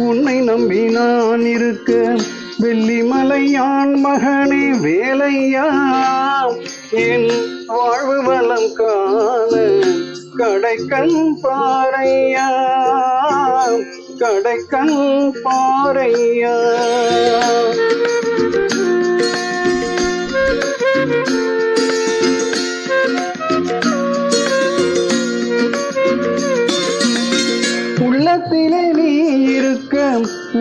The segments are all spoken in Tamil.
உன்னை நம்பி நான் இருக்க வெள்ளிமலையான் மகனே வேலையா என் வாழ்வு வளம் காண கடைக்கண் பாறையா கடைக்கண் பாறையா. உள்ளத்திலே நீ இருக்க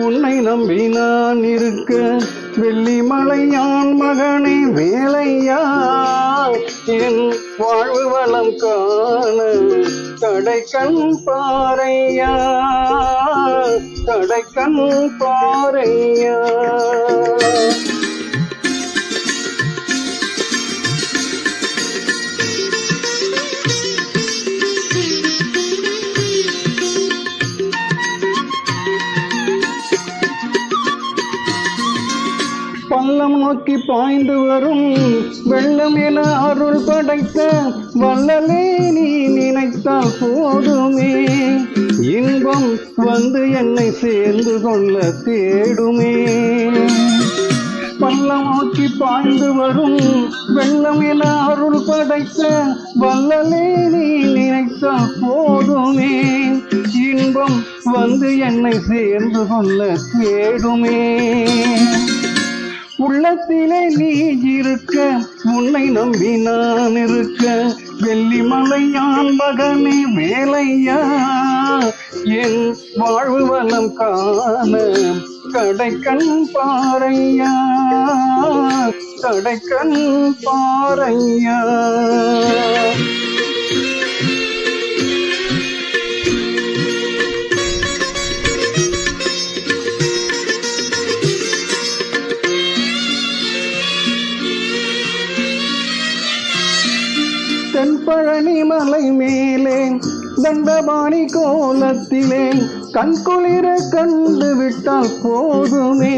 உன்னை நம்பி நான் இருக்க வெள்ளிமலையான் மகனே வேலையா என் வாழ்வு வளம் காண கடைக்கண் பாறையா கடைக்கண் பாறையா. பள்ளம் நோக்கி பாய்ந்து வரும் வெள்ளம் என அருள் படைத்த வள்ளலே நீ நினைத்தால் போதுமே இன்பம் வந்து என்னை சேர்ந்து கொள்ள தேடுமே. பள்ளம் நோக்கி பாய்ந்து வரும் வெள்ளம் என அருள் படைத்த வள்ளலே நீ நினைத்தால் போதுமே இன்பம் வந்து என்னை சேர்ந்து கொள்ள தேடுமே. உள்ளத்திலே நீ இருக்க உன்னை நம்பி நான் இருக்க வெள்ளிமலையான் மகனே வேலையா என் வாழ்வு வளம் காண கடைக்கண் பாறையா கடைக்கண் பாறையா. தென்பழனி மலை மேலே தண்டபாணி கோலத்திலே கண்குளிர கண்டு விட்டால் போதுமே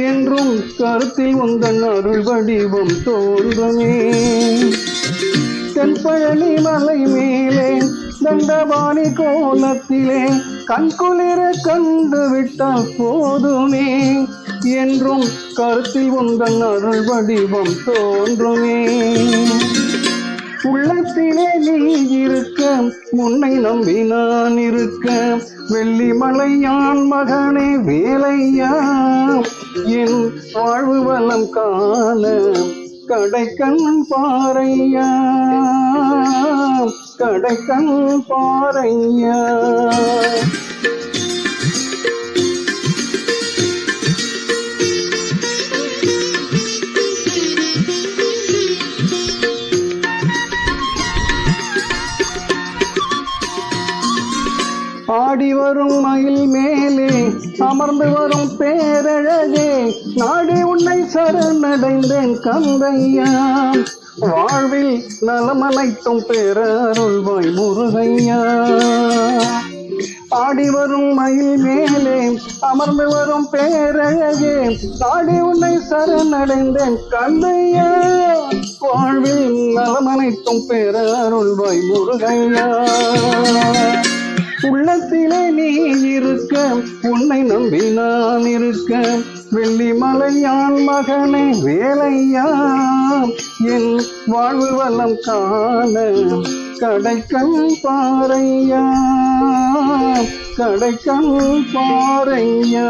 என்றும் கருத்தில் உந்தன் அருள் வடிவம் தோன்றுமே. தென்பழனி மலை மேலே தண்டபாணி கோலத்திலே கண்குளிர கண்டு விட்டால் போதுமே என்றும் கருத்தில் உந்தன் அருள் வடிவம் தோன்றுமே. உள்ளத்திலே நீ இருக்க உன்னை நம்பி நான் இருக்க வெள்ளிமலையான் மகனே வேலையா என் வாழ்வு வளம் காண கடைக்கண் பாறையா கடைக்கண் பாறையா. ஆடி வரும் மயில் மேலே அமர்ந்து வரும் பேரழகே நாடி உன்னை சரணடைந்தேன் கந்தையா வாழ்வில் நலமனைத்தும் பேரருள்வாய் முருகையா. ஆடி வரும் மயில் மேலே அமர்ந்து வரும் பேரழகே நாடி உன்னை சரணடைந்தேன் கந்தையா வாழ்வில் நலமனைத்தும் பேரருள்வாய் முருகையா. உள்ளத்திலே நீ இருக்க உன்னை நம்பி நான் இருக்க வெள்ளிமலையான் மகனே வேலையா என் வாழ்வு வளம் காண கடைக்கண் பாறையா கடைக்கண் பாறையா.